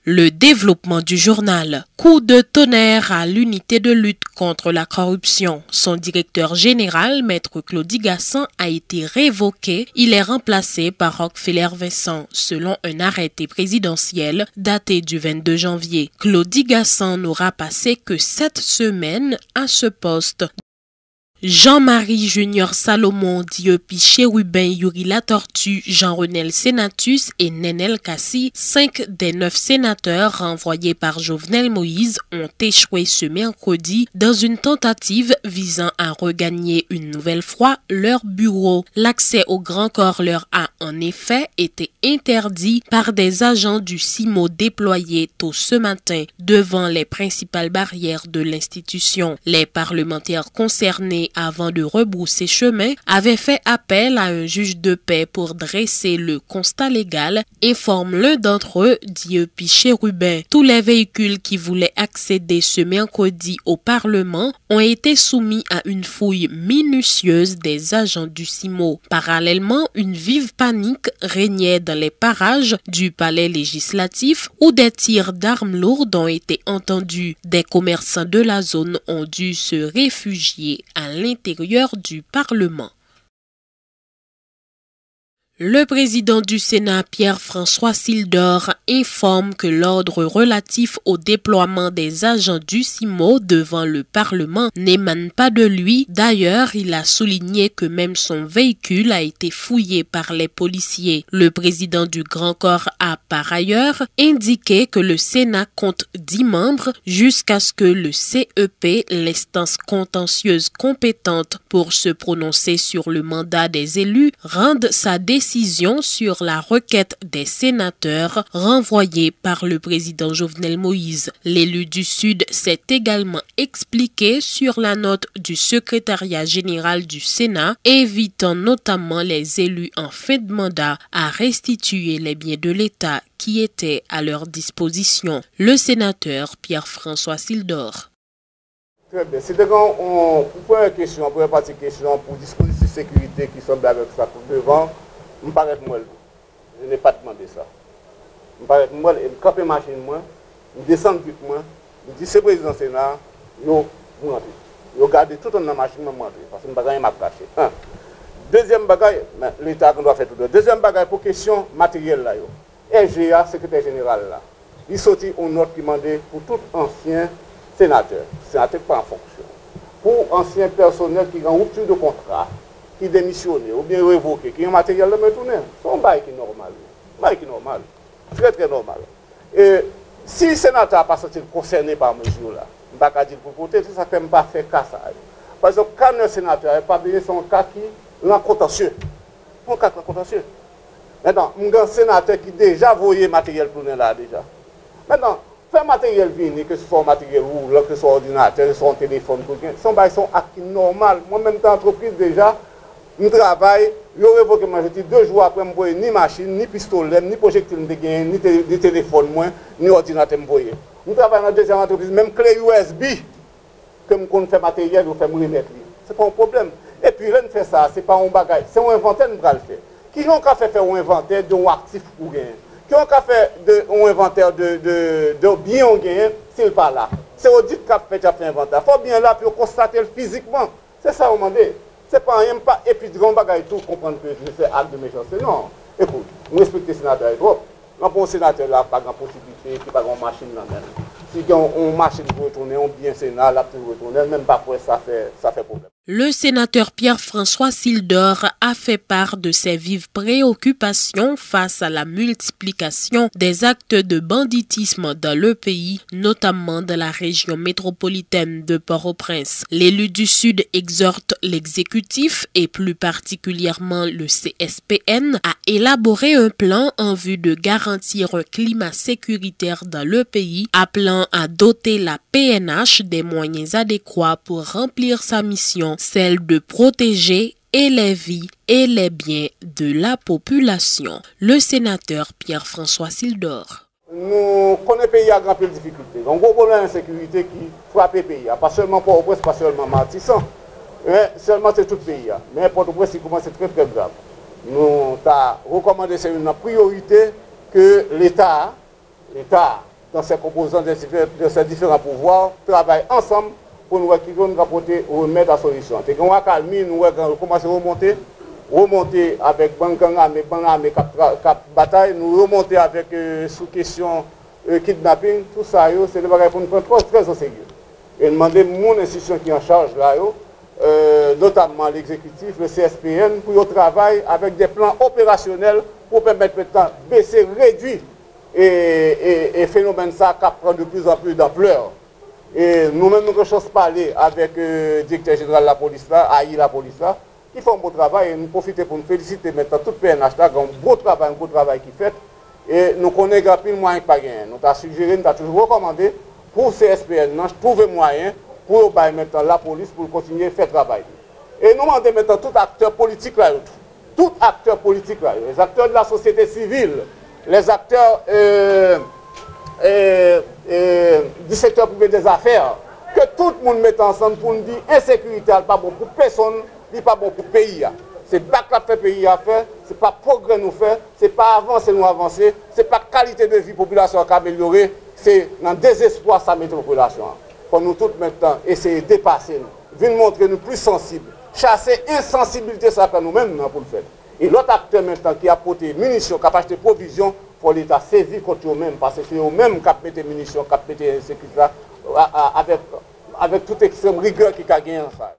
Le développement du journal. Coup de tonnerre à l'unité de lutte contre la corruption. Son directeur général, Maître Claudie Gassan, a été révoqué. Il est remplacé par Rockefeller Vincent, selon un arrêté présidentiel daté du 22 janvier. Claudie Gassan n'aura passé que 7 semaines à ce poste. Jean-Marie Junior Salomon, Diepi Chérubin, Yuri Latortue, Jean-Renel Sénatus et Nenel Kassi, 5 des 9 sénateurs renvoyés par Jovenel Moïse ont échoué ce mercredi dans une tentative visant à regagner une nouvelle fois leur bureau. L'accès au grand corps leur a en effet été interdit par des agents du CIMO déployés tôt ce matin devant les principales barrières de l'institution. Les parlementaires concernés, avant de rebrousser chemin, avait fait appel à un juge de paix pour dresser le constat légal, informe l'un d'entre eux, Diepi Chérubin. Tous les véhicules qui voulaient accéder ce mercredi au Parlement ont été soumis à une fouille minutieuse des agents du CIMO. Parallèlement, une vive panique régnait dans les parages du palais législatif où des tirs d'armes lourdes ont été entendus. Des commerçants de la zone ont dû se réfugier à l'intérieur du Parlement. Le président du Sénat, Pierre-François Sildor, informe que l'ordre relatif au déploiement des agents du CIMO devant le Parlement n'émane pas de lui. D'ailleurs, il a souligné que même son véhicule a été fouillé par les policiers. Le président du Grand Corps a par ailleurs indiqué que le Sénat compte 10 membres jusqu'à ce que le CEP, l'instance contentieuse compétente pour se prononcer sur le mandat des élus, rende sa décision sur la requête des sénateurs renvoyée par le président Jovenel Moïse. L'élu du Sud s'est également expliqué sur la note du secrétariat général du Sénat, invitant notamment les élus en fin de mandat à restituer les biens de l'État qui étaient à leur disposition. Le sénateur Pierre-François Sildor. Très bien. C'est on prend une question, on prend une partie question pour dispositif de sécurité qui semble avec ça pour devant. Je ne paraît moi, je n'ai pas demandé ça. Je paraît moi, je campe machine moi, je descends vite moi, je dis c'est président Sénat, je rentre. Je garde tout dans la machine, je rentre parce que je ne m'a caché. Un. Deuxième bagaille, l'État doit faire tout. Deuxième bagaille pour question matérielle là. RGA, secrétaire général là, il sortit une note qui demandait pour tout ancien sénateur pas en fonction, pour ancien personnel qui est en rupture de contrat, qui démissionne ou bien révoqué, qui a un matériel de me tourner. C'est un bail qui est normal. Un bail qui est normal. Très très normal. Et si le sénateur n'a pas été concerné par mesure là, je ne vais pas dire pour côté, ça ne peut pas faire cas ça. Par exemple, quand un sénateur n'a pas bien son cas qui est contentieux. Un cas contentieux. Maintenant, un sénateur qui déjà voyé matériel tourner là déjà. Maintenant, faire matériel venir, que ce soit matériel roulant, que ce soit ordinateur, que ce soit un téléphone, son bail sont acquis normal. Moi-même, dans l'entreprise déjà, je travaille, je révoque moi, je dis 2 jours après, je ne ni machine, ni pistolet, ni projectile, ni téléphone, ni ordinateur. Je travaille dans la deuxième entreprise, même clé USB, que je fais matériel, je fais me remettre. Ce n'est pas un problème. Et puis, là, fait ça, ce n'est pas un bagage, c'est un inventaire que je vais le faire. Qui ont qu'à faire un inventaire d'un actif pour gagner? Qui ont qu'à faire un inventaire de biens gagnés s'il pas là? C'est audit qui a fait un inventaire. Il faut bien là pour constater physiquement. C'est ça, on m'a dit. C'est pas rien, pas, et puis, grand bagage tout, comprendre que c'est acte de méchanceté. Non. Écoute, on respecte les sénateurs trop. Pour un sénateur là, pas de possibilité, qui pas de machine là même. Si on machine pour retourner, on bien Sénat, là pour retourner, même pas pour ça fait problème. Le sénateur Pierre-François Sildor a fait part de ses vives préoccupations face à la multiplication des actes de banditisme dans le pays, notamment dans la région métropolitaine de Port-au-Prince. L'élu du Sud exhorte l'exécutif et plus particulièrement le CSPN à élaborer un plan en vue de garantir un climat sécuritaire dans le pays, appelant à doter la PNH des moyens adéquats pour remplir sa mission, celle de protéger et les vies et les biens de la population. Le sénateur Pierre-François Sildor. Nous connaissons le pays à grande difficulté. Un gros problème d'insécurité qui frappe le pays. Pas seulement Port-au-Prince, pas seulement Martissan, mais seulement c'est tout le pays. Mais Port-au-Prince, c'est très très grave. Nous avons recommandé, c'est une priorité que l'État dans ces composants de ces différents pouvoirs, travaillent ensemble pour nous apporter remède à la solution. Et quand on a calmé, nous commençons à remonter avec Bangang Armé cap bataille, nous remonter avec sous question kidnapping, tout ça, c'est des bagages pour nous prendre très au sérieux. Et demander mon institution qui est en charge là, notamment l'exécutif, le CSPN, pour travailler avec des plans opérationnels pour permettre maintenant de baisser, réduire et phénomène ça qui prend de plus en plus d'ampleur. Et nous-mêmes, nous avons parler avec le directeur général de la police là, Aïe la police là, qui font un beau travail et nous profitons pour nous féliciter maintenant tout PNH là, un beau travail qui fait. Et nous connaissons plus de moyens pas gagner. Nous avons suggéré, nous avons toujours recommandé pour CSPN, nous trouver moyen pour maintenant la police pour continuer à faire travail. Et nous demandons maintenant tout acteur politique là, tout acteur politique là, les acteurs de la société civile, les acteurs du secteur privé des affaires, que tout le monde mette ensemble pour nous dire insécurité n'est pas bon pour personne, n'est pas bon pour le pays. C'est pas que le pays a fait, c'est pas progrès nous faire, c'est pas avancer nous avancer, c'est pas qualité de vie population qui améliorer, c'est dans le désespoir ça met la population. Pour nous tous maintenant essayer de dépasser nous, venir montrer nous plus sensibles, chasser insensibilité ça que nous-mêmes pour le faire. Et l'autre acteur maintenant qui a apporté munitions, qui a acheté provisions, pour l'État saisir contre eux-mêmes, parce que c'est eux-mêmes qui ont mis des munitions, qui ont mis des sécurités avec toute extrême rigueur qui a gagné en ça.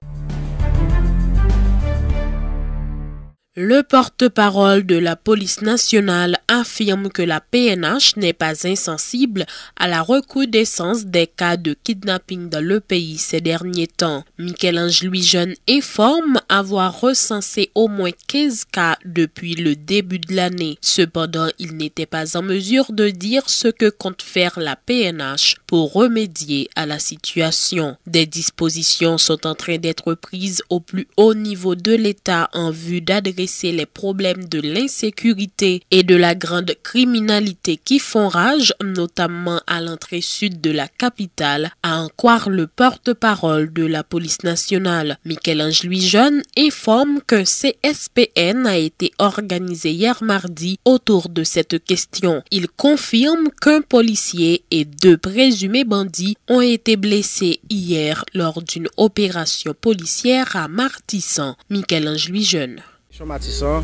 Le porte-parole de la police nationale affirme que la PNH n'est pas insensible à la recrudescence des cas de kidnapping dans le pays ces derniers temps. Michel-Ange Louis-Jeune informe avoir recensé au moins 15 cas depuis le début de l'année. Cependant, il n'était pas en mesure de dire ce que compte faire la PNH pour remédier à la situation. Des dispositions sont en train d'être prises au plus haut niveau de l'État en vue d'adresser les problèmes de l'insécurité et de la grande criminalité qui font rage, notamment à l'entrée sud de la capitale, à en croire le porte-parole de la police nationale. Michel-Ange Louis-Jeune informe que CSPN a été organisé hier mardi autour de cette question. Il confirme qu'un policier et 2 présumés bandits ont été blessés hier lors d'une opération policière à Martissan. Michel-Ange Louis-Jeune. Martissan,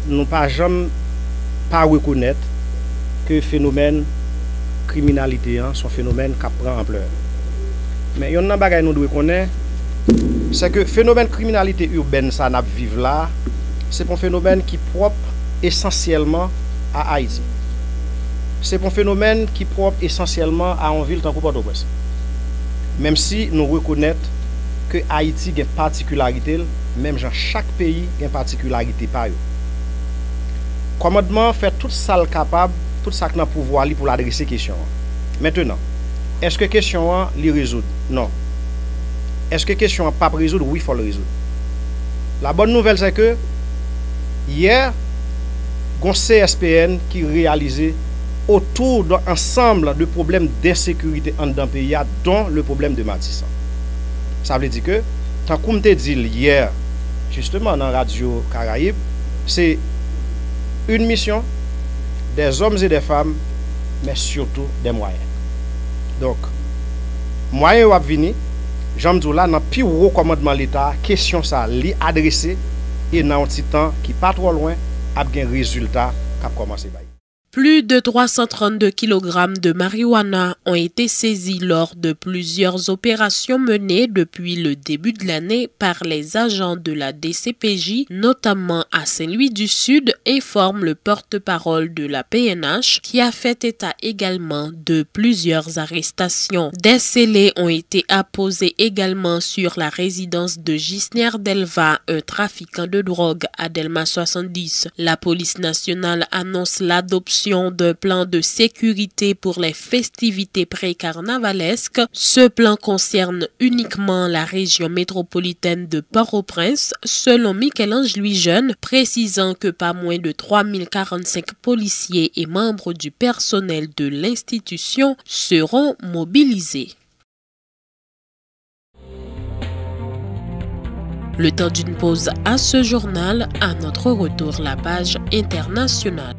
nous pas jamais pas reconnaître que le phénomène criminalité sont phénomène qui prend ampleur. Mais il y a un bagage nous devons connaître, c'est que le phénomène criminalité urbaine ça n'a vivre là, c'est un phénomène qui est propre essentiellement à Haïti. C'est un phénomène qui est propre essentiellement à une ville tant que Port-au-Prince. Même si nous reconnaissons que Haïti a une particularité, même dans chaque pays a une particularité par eux. Commandement fait tout ça capable, tout ça qui a pouvoir pour adresser la question. Maintenant, est-ce que la question est résoudre? Non. Est-ce que la question n'est pas résoudre? Oui, il faut le résoudre. La bonne nouvelle, c'est que hier, il y a un CSPN qui réalisé autour d'un ensemble de problèmes d'insécurité dans le pays, dont le problème de Martissan. Ça veut dire que, tant qu'on te dit hier, justement dans Radio Caraïbe, c'est une mission des hommes et des femmes, mais surtout des moyens. Donc, moyens vont venir, j'aime dire là, dans le plus haut commandement de l'État, question ça, li adressée, et dans un petit temps qui n'est pas trop loin, avec un résultat qui a commencé. Plus de 332 kg de marijuana ont été saisis lors de plusieurs opérations menées depuis le début de l'année par les agents de la DCPJ, notamment à Saint-Louis-du-Sud, informe le porte-parole de la PNH, qui a fait état également de plusieurs arrestations. Des scellés ont été apposés également sur la résidence de Gisner Delva, un trafiquant de drogue à Delma 70. La police nationale annonce l'adoption d'un plan de sécurité pour les festivités pré-carnavalesques. Ce plan concerne uniquement la région métropolitaine de Port-au-Prince, selon Michel-Ange Louis-Jeune, précisant que pas moins de 3045 policiers et membres du personnel de l'institution seront mobilisés. Le temps d'une pause à ce journal, à notre retour la page internationale.